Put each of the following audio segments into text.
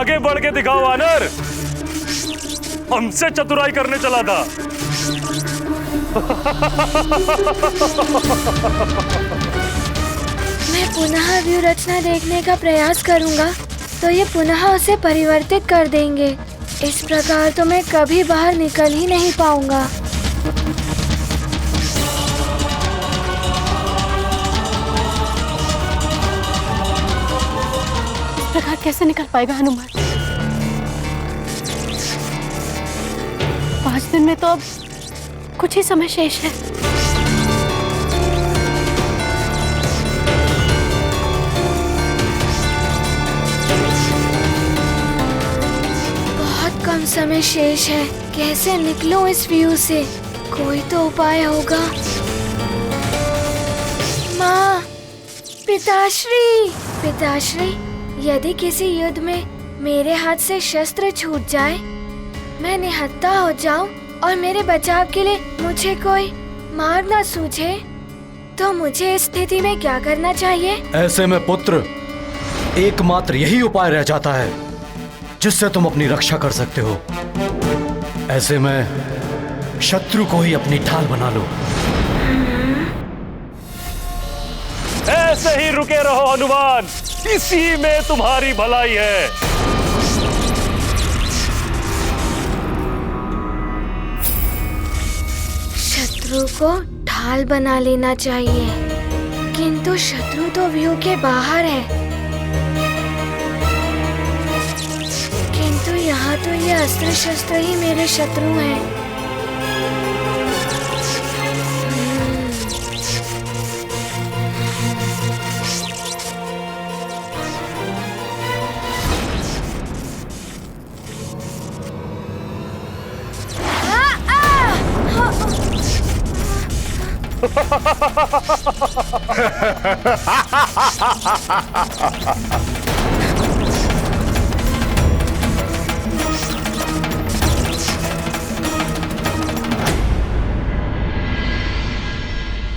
आगे बढ़ के दिखाओ वानर, हमसे चतुराई करने चला था। मैं पुनः व्यूह रचना देखने का प्रयास करूंगा तो ये पुनः उसे परिवर्तित कर देंगे। इस प्रकार तो मैं कभी बाहर निकल ही नहीं पाऊंगा। इस प्रकार कैसे निकल पाएगा हनुमान? 5 दिन में तो अब कुछ ही समय शेष है। बहुत कम समय शेष है। कैसे निकलूं इस व्यू से? कोई तो उपाय होगा। माँ, पिताश्री, पिताश्री, यदि किसी युद्ध में मेरे हाथ से शस्त्र छूट जाए, मैं निहत्था हो जाऊं और मेरे बचाव के लिए मुझे कोई मार न सूझे, तो मुझे इस स्थिति में क्या करना चाहिए? ऐसे में पुत्र, एकमात्र यही उपाय रह जाता है जिससे तुम अपनी रक्षा कर सकते हो। ऐसे में शत्रु को ही अपनी ढाल बना लो। ऐसे ही रुके रहो हनुमान, इसी में तुम्हारी भलाई है। शत्रु को ढाल बना लेना चाहिए, किंतु शत्रु तो व्यू के बाहर है। किंतु यहाँ तो ये अस्त्र शस्त्र ही मेरे शत्रु हैं।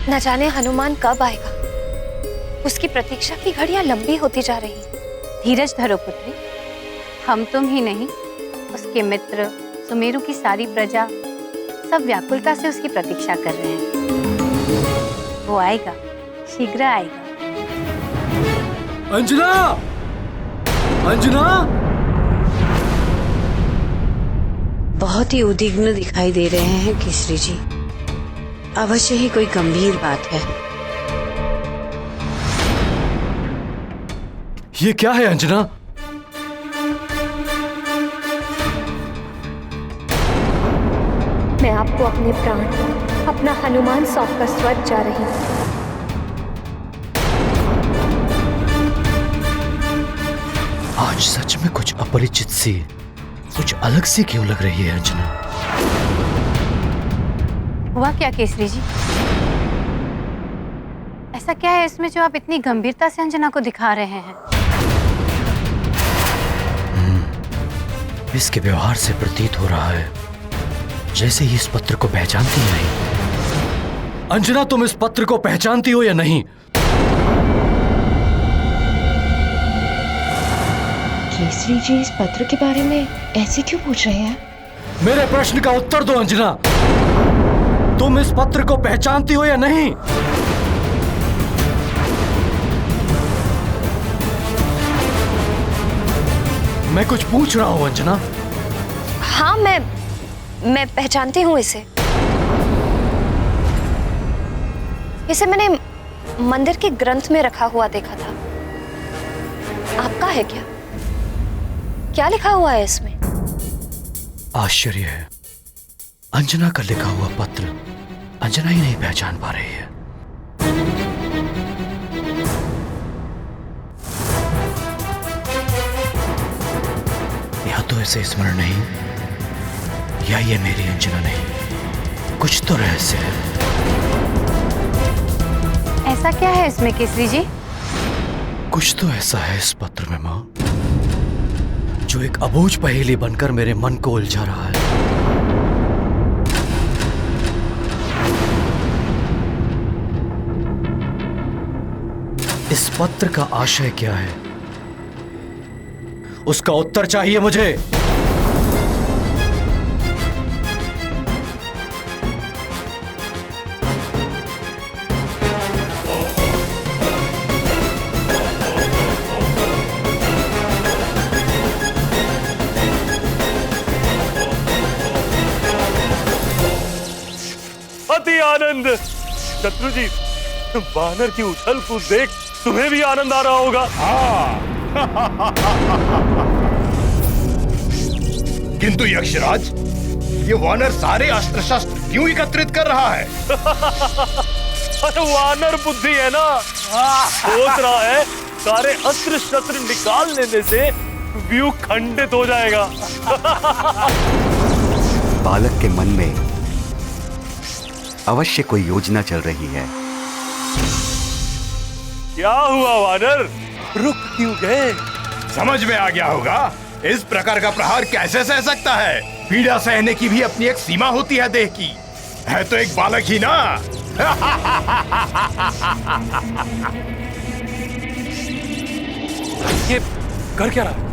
न जाने हनुमान कब आएगा। उसकी प्रतीक्षा की घड़ियां लंबी होती जा रही। धीरज धरो पुत्री, हम तुम ही नहीं, उसके मित्र, सुमेरु की सारी प्रजा सब व्याकुलता से उसकी प्रतीक्षा कर रहे हैं। वो आएगा, शीघ्र आएगा। अंजना! अंजना! बहुत ही उद्विग्न दिखाई दे रहे हैं केसरी जी। अवश्य ही कोई गंभीर बात है। ये क्या है अंजना? मैं आपको अपने प्राण, अपना हनुमान सौंपकर स्वर्ग जा रही हूँ। आज सच में कुछ अपरिचित सी, कुछ अलग सी क्यों लग रही है अंजना? हुआ क्या केसरी जी? ऐसा क्या है इसमें जो आप इतनी गंभीरता से अंजना को दिखा रहे हैं? इसके व्यवहार से प्रतीत हो रहा है जैसे ही इस पत्र को पहचानती ही नहीं। अंजना, तुम इस पत्र को पहचानती हो या नहीं? केसरी जी इस पत्र के बारे में ऐसे क्यों पूछ रहे हैं? मेरे प्रश्न का उत्तर दो अंजना। तुम इस पत्र को पहचानती हो या नहीं? मैं कुछ पूछ रहा हूं अंजना। हाँ, मैं पहचानती हूँ इसे। इसे मैंने मंदिर के ग्रंथ में रखा हुआ देखा था। आपका है क्या? क्या लिखा हुआ है इसमें? आश्चर्य है, अंजना का लिखा हुआ पत्र अंजना ही नहीं पहचान पा रही है। या तो इसे स्मरण नहीं, या ये मेरी अंजना नहीं। कुछ तो रहस्य है। ऐसा क्या है इसमें केसरी जी? कुछ तो ऐसा है इस पत्र में मां, जो एक अबूझ पहेली बनकर मेरे मन को उलझा रहा है। इस पत्र का आशय क्या है उसका उत्तर चाहिए मुझे। अति आनंद। शत्रु जी, वानर की उछल कूद देख तुम्हें भी आनंद आ रहा होगा। किंतु यक्षराज, ये वानर सारे अस्त्र शस्त्र क्यों एकत्रित कर रहा है? अरे वानर बुद्धि है ना, सोच रहा है सारे अस्त्र शस्त्र निकाल लेने से व्यू खंडित हो जाएगा। बालक के मन में अवश्य कोई योजना चल रही है। क्या हुआ वानर, रुक क्यों गए? समझ में आ गया होगा, इस प्रकार का प्रहार कैसे सह सकता है? पीड़ा सहने की भी अपनी एक सीमा होती है देह की। है तो एक बालक ही ना। ये कर क्या रहा?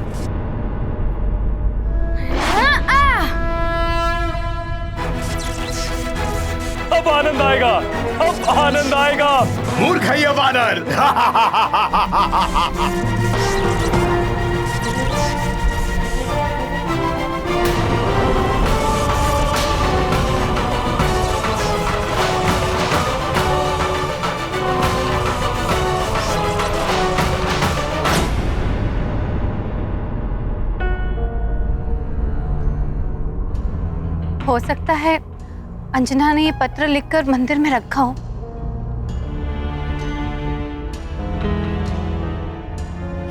अब आनंद आएगा, अब आनंद आएगा। मूर्ख है ये वानर। हो सकता है अंजना ने ये पत्र लिखकर मंदिर में रखा हो।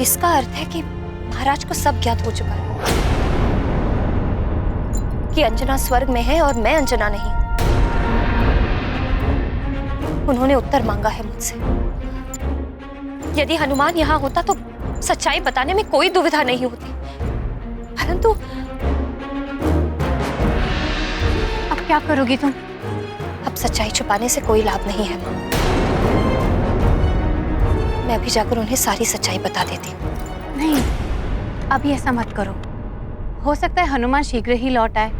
इसका अर्थ है कि महाराज को सब ज्ञात हो चुका है कि अंजना स्वर्ग में है और मैं अंजना नहीं। उन्होंने उत्तर मांगा है मुझसे। यदि हनुमान यहाँ होता तो सच्चाई बताने में कोई दुविधा नहीं होती, परंतु क्या करोगी तुम? अब सच्चाई छुपाने से कोई लाभ नहीं है माँ। मैं अभी जाकर उन्हें सारी सच्चाई बता देती हूँ। नहीं, अभी ऐसा मत करो। हो सकता है हनुमान शीघ्र ही लौट आए।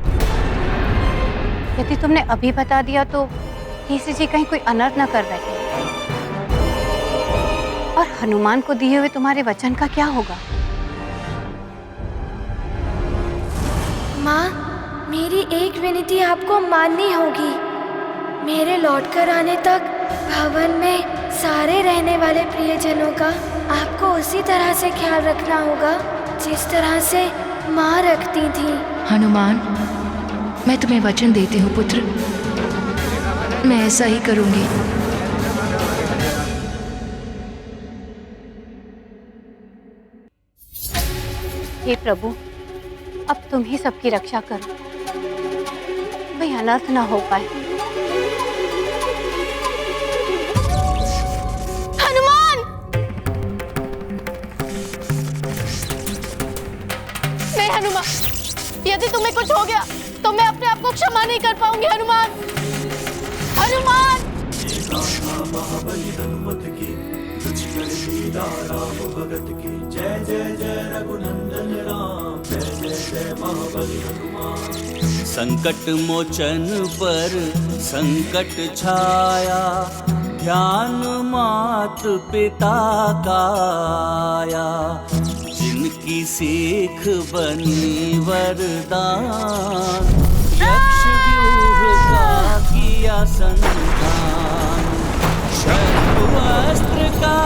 यदि तुमने अभी बता दिया तो केसरी जी कहीं कोई अनर्थ न कर बैठे। और हनुमान को दिए हुए तुम्हारे वचन का क्या होगा? माँ, मेरी एक विनती आपको माननी होगी। मेरे लौटकर आने तक भवन में सारे रहने वाले प्रियजनों का आपको उसी तरह से ख्याल रखना होगा जिस तरह से माँ रखती थी। हनुमान, मैं तुम्हें वचन देती हूँ पुत्र, मैं ऐसा ही करूँगी। हे प्रभु, अब तुम ही सबकी रक्षा करो, कोई अनर्थ ना हो पाए। हनुमान! नहीं हनुमान, यदि तुम्हें कुछ हो गया तो मैं अपने आप को क्षमा नहीं कर पाऊंगी। हनुमान, हनुमान! संकट मोचन पर संकट छाया, ध्यान मात पिता का आया। जिनकी सीख बनी वरदान, यक्ष व्यूह का किया संधान। शत्रु अस्त्र का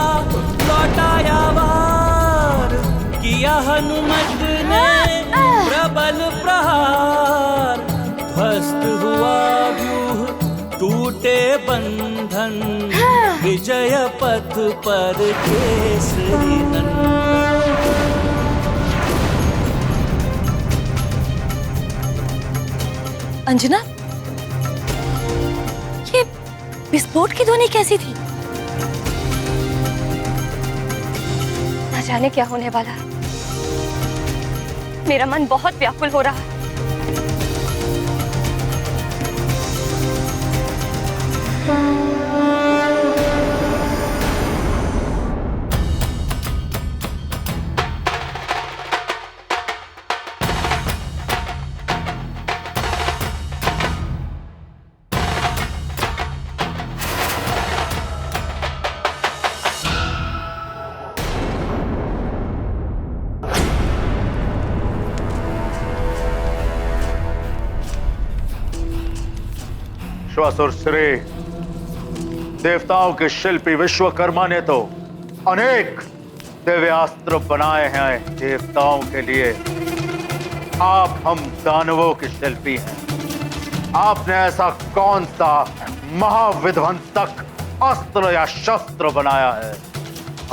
लौटाया वार, किया हनुमत ने प्रबल प्रहार। ध्वस्त हुआ व्यूह, टूटे बंधन, विजय पथ पर केसरी नंदन। अंजना, ये विस्फोट की ध्वनि कैसी थी? न जाने क्या होने वाला है। मेरा मन बहुत व्याकुल हो रहा है। असुर श्री, देवताओं के शिल्पी विश्वकर्मा ने तो अनेक दिव्यास्त्र बनाए हैं देवताओं के लिए। आप हम दानवों के शिल्पी हैं। आपने ऐसा कौन सा महाविध्वंसक अस्त्र या शस्त्र बनाया है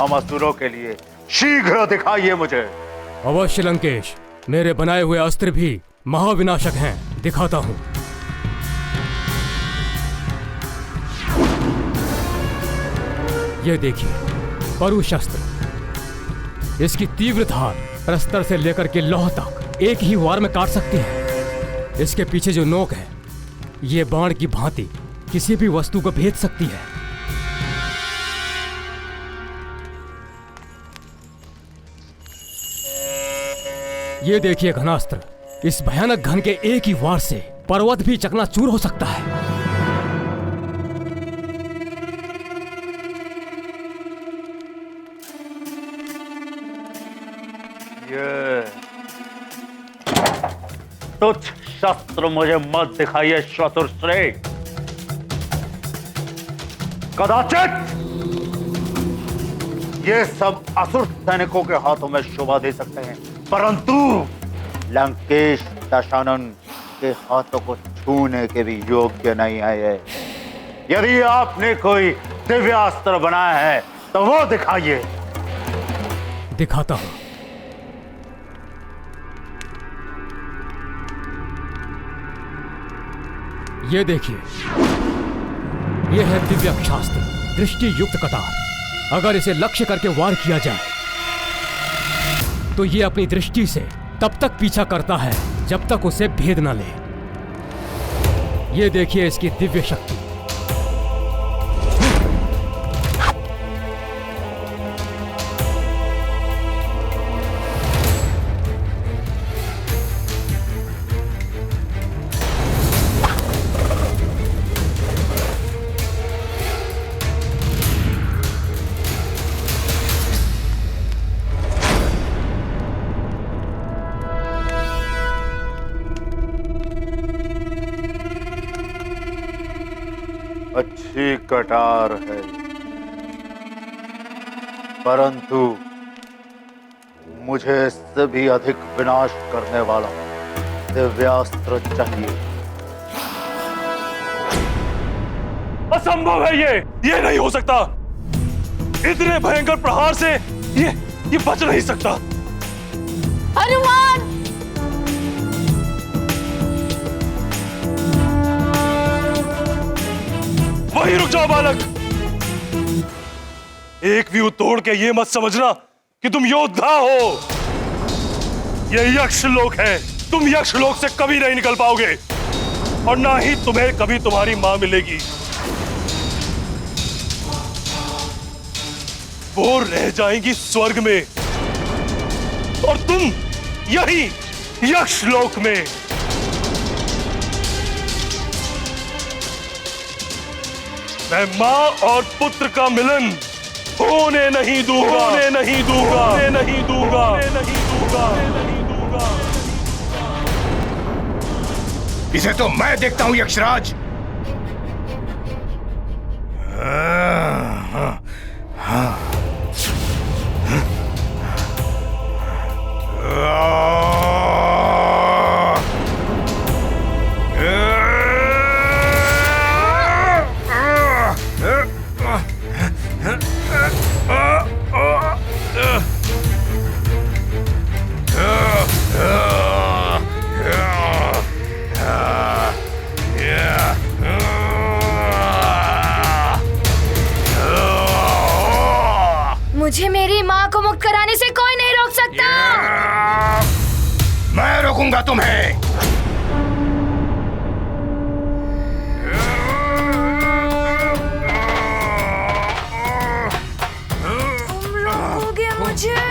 हम असुरों के लिए? शीघ्र दिखाइए मुझे। अवश्य लंकेश, मेरे बनाए हुए अस्त्र भी महाविनाशक हैं, दिखाता हूं। ये देखिए परुशस्त्र। इसकी तीव्र धार प्रस्तर से लेकर के लौह तक एक ही वार में काट सकती है। इसके पीछे जो नोक है, ये बाण की भांति किसी भी वस्तु को भेद सकती है। ये देखिए घनास्त्र। इस भयानक घन के एक ही वार से पर्वत भी चकनाचूर हो सकता है। ये तुच्छ शस्त्र मुझे मत दिखाइए चतुर्श्रेय। कदाचित ये सब असुर सैनिकों के हाथों में शोभा दे सकते हैं, परंतु लंकेश दशानन के हाथों को छूने के भी योग्य नहीं है ये। यदि आपने कोई दिव्यास्त्र बनाया है तो वो दिखाइए। दिखाता हूं। ये देखिए, ये है दिव्यास्त्र दृष्टि युक्त कटार। अगर इसे लक्ष्य करके वार किया जाए तो ये अपनी दृष्टि से तब तक पीछा करता है जब तक उसे भेद न ले। ये देखिए इसकी दिव्य शक्ति। अच्छी कटार है, परंतु मुझे इससे भी अधिक विनाश करने वाला दिव्यास्त्र चाहिए। असंभव है ये नहीं हो सकता। इतने भयंकर प्रहार से ये बच नहीं सकता। हनुमान! वहीं रुक जाओ बालक। एक व्यू तोड़ के ये मत समझना कि तुम योद्धा हो। ये यक्ष लोक है। तुम यक्ष लोक से कभी नहीं निकल पाओगे और ना ही तुम्हें कभी तुम्हारी मां मिलेगी। वो रह जाएंगी स्वर्ग में और तुम यही यक्ष लोक में। मैं मां और पुत्र का मिलन होने नहीं दूंगा, होने नहीं दूंगा, होने नहीं दूंगा, होने नहीं दूंगा, नहीं दूंगा। इसे तो मैं देखता हूं यक्षराज। मुझे मेरी माँ को मुक्त कराने से कोई नहीं रोक सकता। मैं रोकूंगा तुम्हें। तुम रोकोगे मुझे?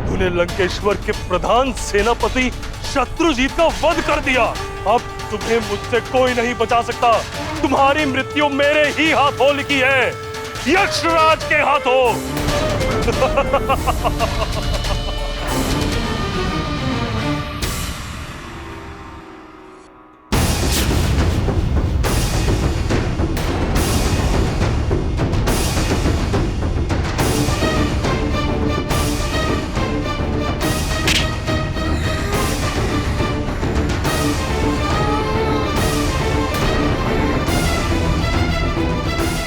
तूने लंकेश्वर के प्रधान सेनापति शत्रुजीत का वध कर दिया। अब तुम्हें मुझसे कोई नहीं बचा सकता। तुम्हारी मृत्यु मेरे ही हाथों लिखी है, यक्षराज के हाथों।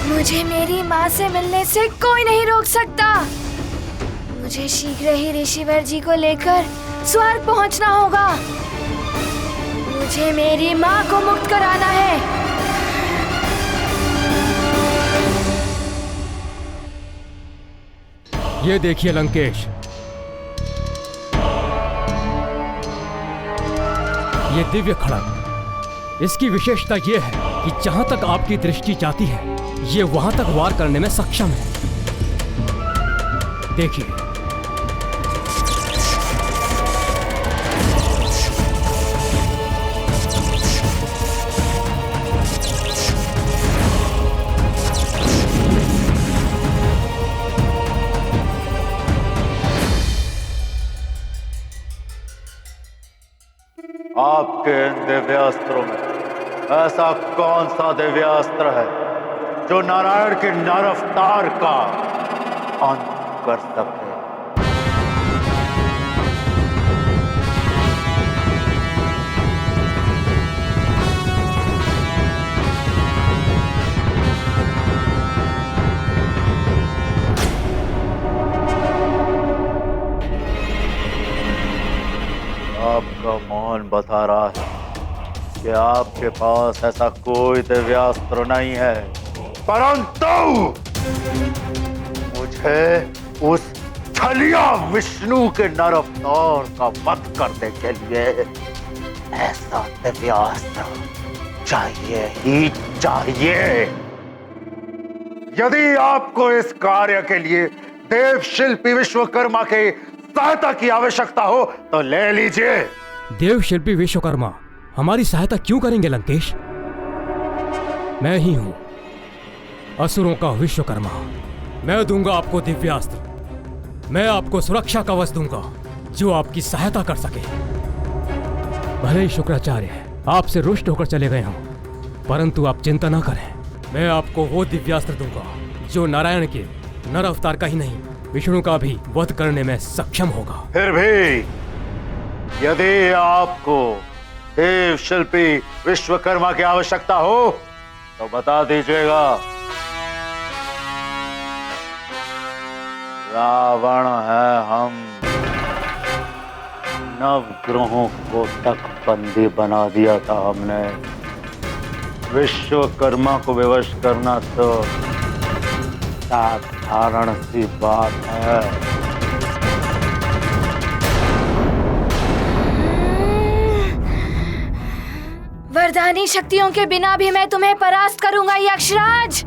मुझे मेरी माँ से मिलने से कोई नहीं रोक सकता। मुझे शीघ्र ही ऋषिवर जी को लेकर स्वर्ग पहुँचना होगा। मुझे मेरी माँ को मुक्त कराना है। ये देखिए लंकेश, ये दिव्य खड़ग, इसकी विशेषता ये है कि जहां तक आपकी दृष्टि जाती है ये वहां तक वार करने में सक्षम है। देखिए, आपके इन दिव्यास्त्रों में ऐसा कौन सा दिव्यास्त्र है जो नारायण के नर अवतार का अंत कर सके? आपका मौन बता रहा है कि आपके पास ऐसा कोई दिव्यास्त्र नहीं है, परंतु मुझे उस छलिया विष्णु के नर अवतार का वध करने के लिए ऐसा दिव्यास्त्र चाहिए ही चाहिए। यदि आपको इस कार्य के लिए देव शिल्पी विश्वकर्मा के सहायता की आवश्यकता हो तो ले लीजिए। देव शिल्पी विश्वकर्मा हमारी सहायता क्यों करेंगे लंकेश? मैं ही हूं असुरों का विश्वकर्मा। मैं दूंगा आपको दिव्यास्त्र, मैं आपको सुरक्षा कवच दूंगा जो आपकी सहायता कर सके। भले ही शुक्राचार्य आपसे रुष्ट होकर चले गए हों, परंतु आप चिंता ना करें, मैं आपको वो दिव्यास्त्र दूंगा जो नारायण के नर अवतार का ही नहीं विष्णु का भी वध करने में सक्षम होगा। फिर भी यदि आपको देव शिल्पी विश्वकर्मा की आवश्यकता हो तो बता दीजिएगा। रावण है हम, नवग्रहों को तक बंदी बना दिया था हमने। विश्वकर्मा को विवश करना तो साधारण सी बात है। वरदानी शक्तियों के बिना भी मैं तुम्हें परास्त करूंगा यक्षराज।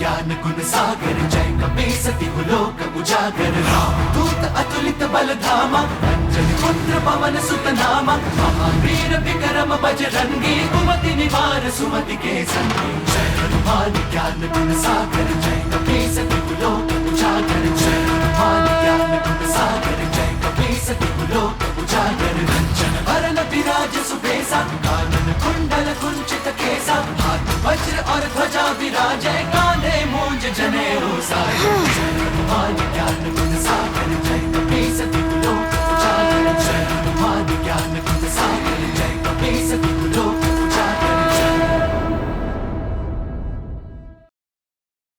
ज्ञान गुण सागर जय कपीसति लोक उजागर। दूत अतुलित बल धामा, अंजनी पुत्र पवन सुत नामा। महावीर विक्रम बजरंगी, कुमति निवार सुमति के संगी। जय हनुमान ज्ञान गुण सागर जय कपीसति लोक उजागर। जय हनुमान ज्ञान गुण सागर जय कपीसति लोक उजागर। कंचन वरन विराज सुबेसा, कानन कुंडल कुंचित केसा। हाथ वज्र और ध्वजा विराजय, कांधे मूंज जनेऊ साजे।